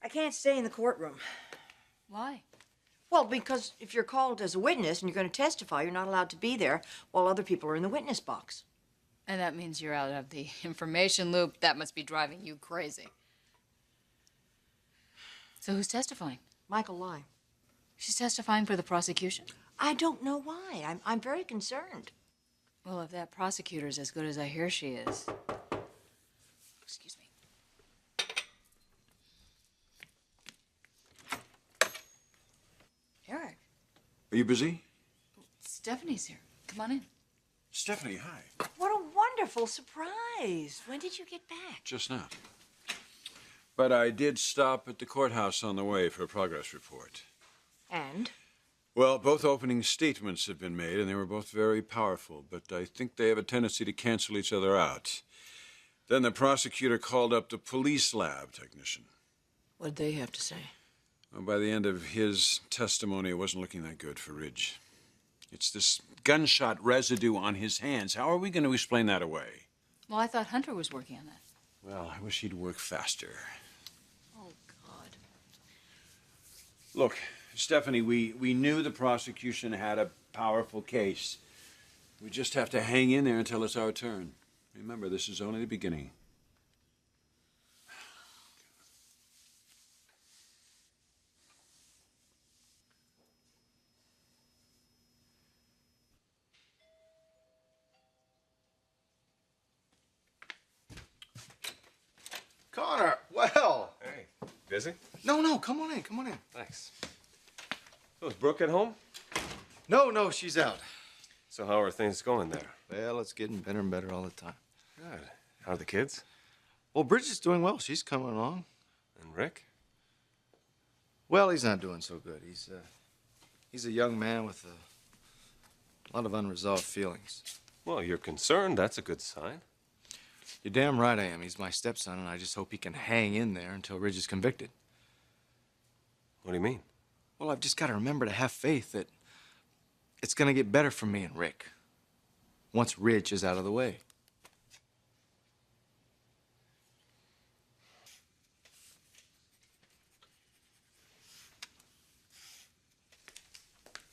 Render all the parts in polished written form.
I can't stay in the courtroom. Why? Well, because if you're called as a witness and you're going to testify, you're not allowed to be there while other people are in the witness box. And that means you're out of the information loop. That must be driving you crazy. So who's testifying? Michael Lai. She's testifying for the prosecution? I don't know why. I'm very concerned. Well, if that prosecutor's as good as I hear she is. Excuse me. Eric. Are you busy? Stephanie's here. Come on in. Stephanie, hi. What a wonderful surprise. When did you get back? Just now. But I did stop at the courthouse on the way for a progress report. And? Well, both opening statements have been made, and they were both very powerful, but I think they have a tendency to cancel each other out. Then the prosecutor called up the police lab technician. What'd they have to say? Well, by the end of his testimony, it wasn't looking that good for Ridge. It's this gunshot residue on his hands. How are we going to explain that away? Well, I thought Hunter was working on that. Well, I wish he'd work faster. Oh, God. Look, Stephanie, we knew the prosecution had a powerful case. We just have to hang in there until it's our turn. Remember, this is only the beginning. Connor, well. Hey, busy? No, come on in, come on in. Thanks. So is Brooke at home? No, she's out. So how are things going there? Well, it's getting better and better all the time. Good. How are the kids? Well, Bridget's doing well. She's coming along. And Rick? Well, he's not doing so good. He's a young man with a lot of unresolved feelings. Well, you're concerned. That's a good sign. You're damn right I am. He's my stepson, and I just hope he can hang in there until Ridge is convicted. What do you mean? Well, I've just got to remember to have faith that it's going to get better for me and Rick once Ridge is out of the way.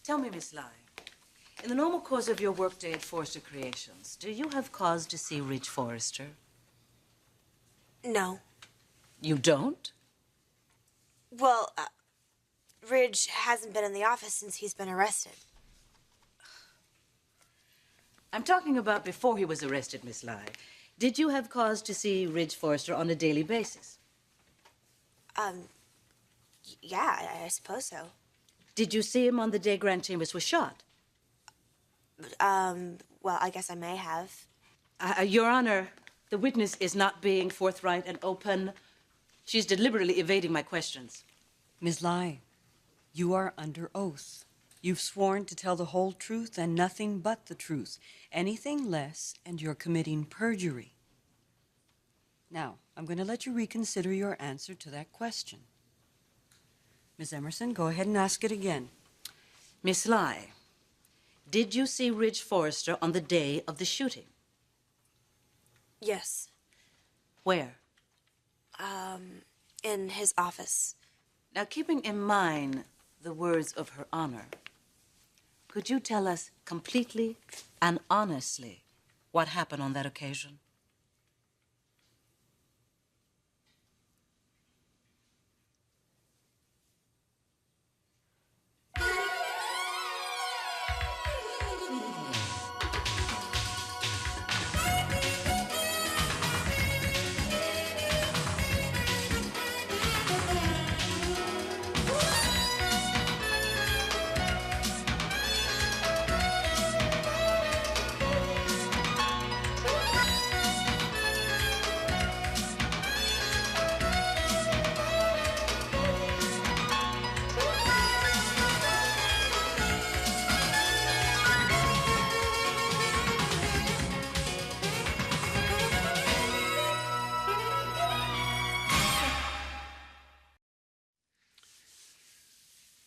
Tell me, Miss Lai, in the normal course of your workday at Forrester Creations, do you have cause to see Ridge Forrester? No. You don't? Well, Ridge hasn't been in the office since he's been arrested. I'm talking about before he was arrested, Miss Lai. Did you have cause to see Ridge Forrester on a daily basis? Yeah, I suppose so. Did you see him on the day Grant Chambers was shot? Well, I guess I may have. Your Honor, the witness is not being forthright and open. She's deliberately evading my questions. Ms. Lai, you are under oath. You've sworn to tell the whole truth and nothing but the truth. Anything less, and you're committing perjury. Now, I'm going to let you reconsider your answer to that question. Ms. Emerson, go ahead and ask it again. Miss Lai, did you see Ridge Forrester on the day of the shooting? Yes. Where? In his office. Now, keeping in mind the words of Her Honor, could you tell us completely and honestly what happened on that occasion?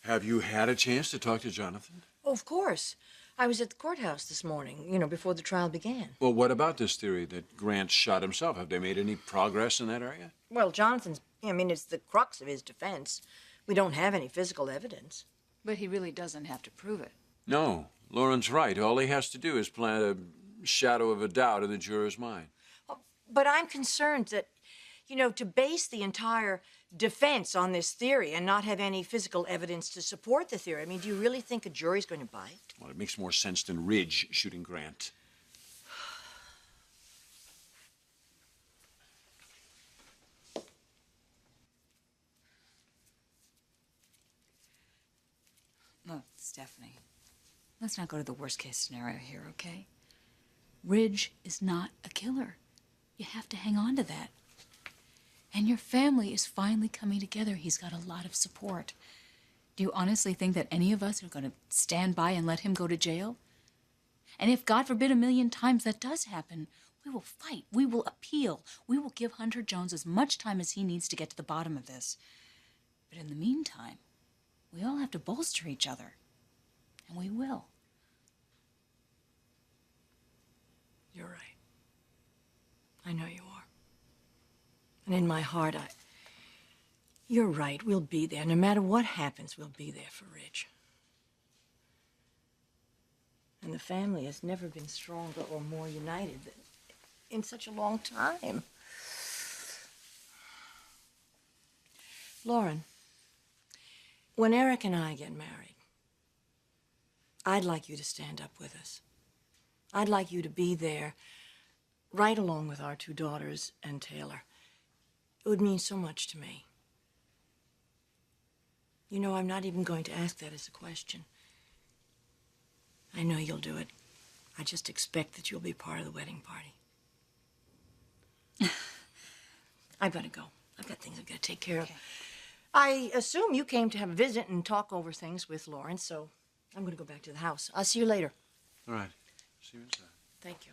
Have you had a chance to talk to Jonathan? Oh, of course. I was at the courthouse this morning, before the trial began. Well, what about this theory that Grant shot himself? Have they made any progress in that area? Well, Jonathan's I mean, it's the crux of his defense. We don't have any physical evidence. But he really doesn't have to prove it. No, Lauren's right. All he has to do is plant a shadow of a doubt in the juror's mind. But I'm concerned that, to base the entire defense on this theory and not have any physical evidence to support the theory. I mean, do you really think a jury's going to buy it? Well, it makes more sense than Ridge shooting Grant. Look, Stephanie, let's not go to the worst case scenario here, okay? Ridge is not a killer. You have to hang on to that. And your family is finally coming together. He's got a lot of support. Do you honestly think that any of us are going to stand by and let him go to jail? And if, God forbid, a million times that does happen, we will fight. We will appeal. We will give Hunter Jones as much time as he needs to get to the bottom of this. But in the meantime, we all have to bolster each other. And we will. You're right. I know you are. And in my heart, you're right. We'll be there. No matter what happens, we'll be there for Ridge. And the family has never been stronger or more united in such a long time. Lauren, when Eric and I get married, I'd like you to stand up with us. I'd like you to be there, right along with our two daughters and Taylor. It would mean so much to me. I'm not even going to ask that as a question. I know you'll do it. I just expect that you'll be part of the wedding party. I've got to go. I've got things I've got to take care of. I assume you came to have a visit and talk over things with Lauren, so I'm going to go back to the house. I'll see you later. All right. See you inside. Thank you.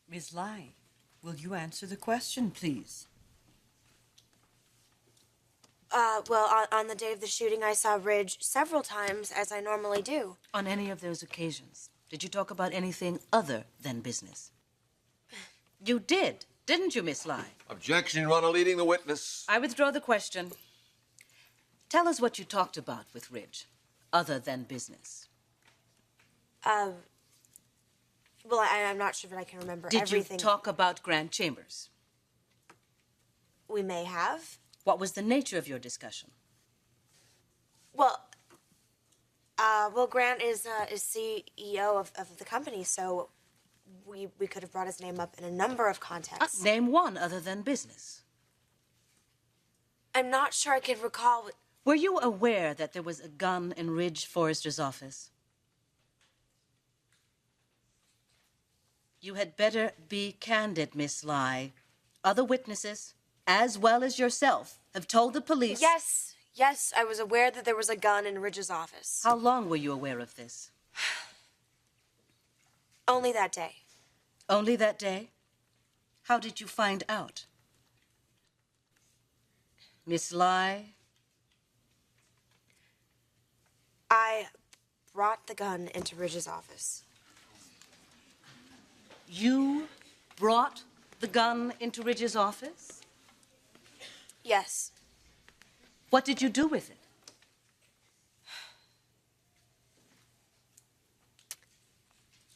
Miss Lai, will you answer the question, please? Well, on the day of the shooting, I saw Ridge several times, as I normally do. On any of those occasions, did you talk about anything other than business? You did, didn't you, Miss Lai? Objection, Your Honor, leading the witness. I withdraw the question. Tell us what you talked about with Ridge, other than business. Well, I'm not sure that I can remember Did everything. you talk about Grant Chambers? We may have. What was the nature of your discussion? Well, Grant is CEO of the company, so we could have brought his name up in a number of contexts. Name one other than business. I'm not sure I can recall. Were you aware that there was a gun in Ridge Forrester's office? You had better be candid, Miss Lai. Other witnesses, as well as yourself, have told the police... Yes, I was aware that there was a gun in Ridge's office. How long were you aware of this? Only that day. Only that day? How did you find out? Miss Lai? I brought the gun into Ridge's office. You brought the gun into Ridge's office? Yes. What did you do with it?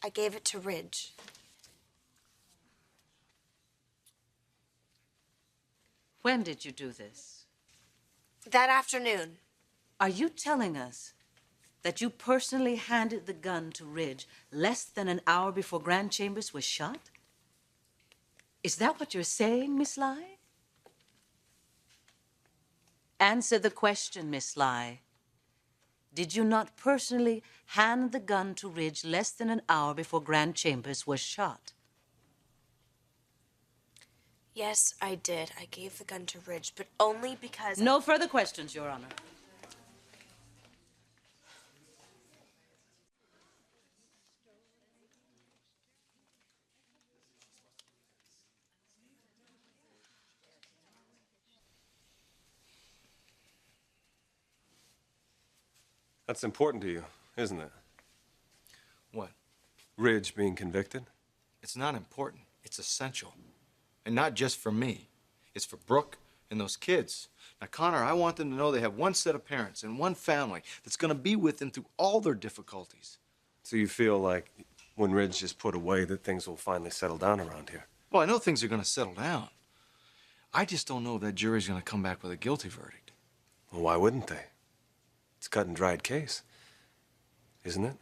I gave it to Ridge. When did you do this? That afternoon. Are you telling us that you personally handed the gun to Ridge less than an hour before Grant Chambers was shot? Is that what you're saying, Miss Lai? Answer the question, Miss Lai. Did you not personally hand the gun to Ridge less than an hour before Grant Chambers was shot? Yes, I did. I gave the gun to Ridge, but only because... No further questions, Your Honor. That's important to you, isn't it? What? Ridge being convicted? It's not important. It's essential. And not just for me. It's for Brooke and those kids. Now, Connor, I want them to know they have one set of parents and one family that's going to be with them through all their difficulties. So you feel like when Ridge is put away that things will finally settle down around here? Well, I know things are going to settle down. I just don't know if that jury's going to come back with a guilty verdict. Well, why wouldn't they? It's a cut and dried case, isn't it?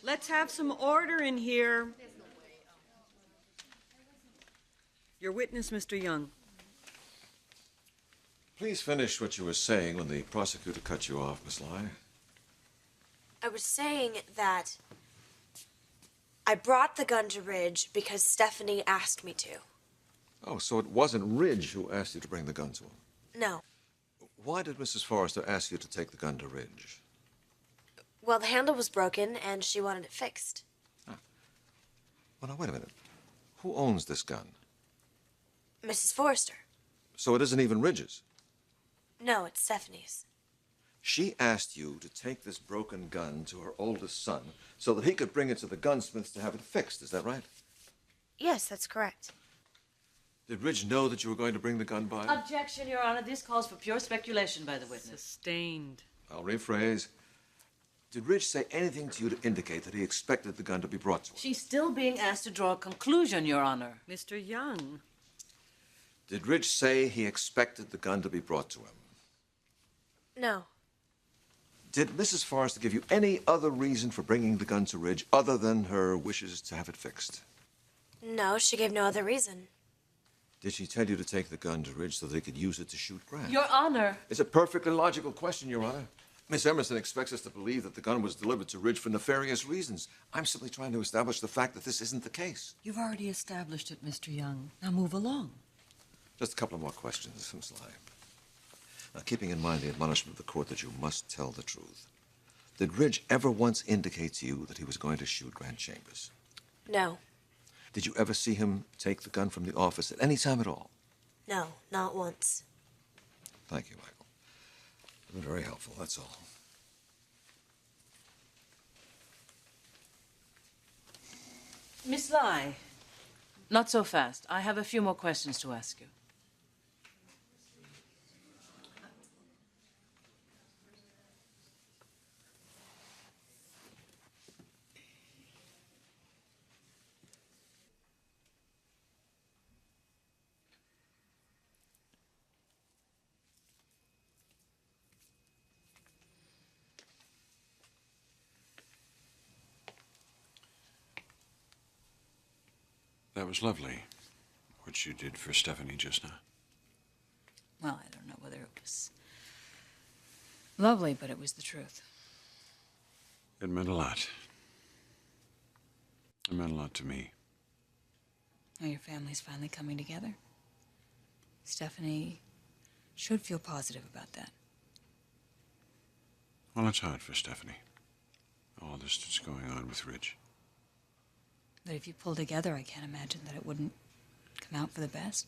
Let's have some order in here. Your witness, Mr. Young. Please finish what you were saying when the prosecutor cut you off, Miss Lai. I was saying that I brought the gun to Ridge because Stephanie asked me to. Oh, so it wasn't Ridge who asked you to bring the gun to him? No. Why did Mrs. Forrester ask you to take the gun to Ridge? Well, the handle was broken and she wanted it fixed. Well, now, wait a minute. Who owns this gun? Mrs. Forrester. So it isn't even Ridge's? No, it's Stephanie's. She asked you to take this broken gun to her oldest son so that he could bring it to the gunsmiths to have it fixed. Is that right? Yes, that's correct. Did Ridge know that you were going to bring the gun by? Objection, Your Honor. This calls for pure speculation by the witness. Sustained. I'll rephrase. Did Ridge say anything to you to indicate that he expected the gun to be brought to him? She's still being asked to draw a conclusion, Your Honor. Mr. Young. Did Ridge say he expected the gun to be brought to him? No. Did Mrs. Forrester give you any other reason for bringing the gun to Ridge other than her wishes to have it fixed? No, she gave no other reason. Did she tell you to take the gun to Ridge so they could use it to shoot Grant? Your Honor. It's a perfectly logical question, Your Honor. Miss Emerson expects us to believe that the gun was delivered to Ridge for nefarious reasons. I'm simply trying to establish the fact that this isn't the case. You've already established it, Mr. Young. Now move along. Just a couple of more questions, Miss Lai. Now, keeping in mind the admonishment of the court that you must tell the truth, did Ridge ever once indicate to you that he was going to shoot Grant Chambers? No. Did you ever see him take the gun from the office at any time at all? No, not once. Thank you, Michael. You've been very helpful, that's all. Miss Lai, not so fast. I have a few more questions to ask you. That was lovely, what you did for Stephanie just now. Well, I don't know whether it was lovely, but it was the truth. It meant a lot. It meant a lot to me. Now your family's finally coming together. Stephanie should feel positive about that. Well, it's hard for Stephanie. All this that's going on with Ridge. But if you pull together, I can't imagine that it wouldn't come out for the best.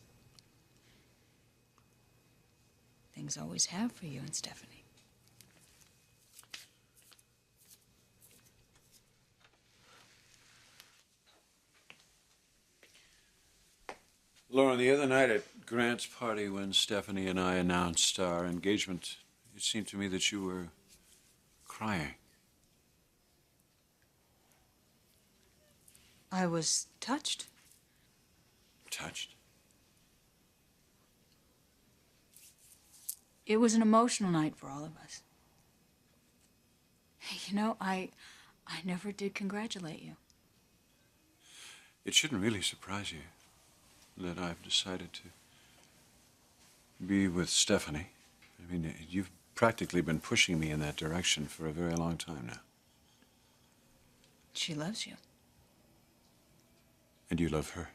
Things always have for you and Stephanie. Lauren, the other night at Grant's party when Stephanie and I announced our engagement, it seemed to me that you were crying. I was touched. Touched? It was an emotional night for all of us. Hey, you know, I never did congratulate you. It shouldn't really surprise you that I've decided to be with Stephanie. I mean, you've practically been pushing me in that direction for a very long time now. She loves you. And you love her.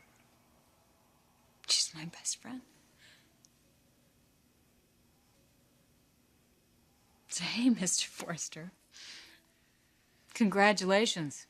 She's my best friend. Say, Mr. Forster. Congratulations.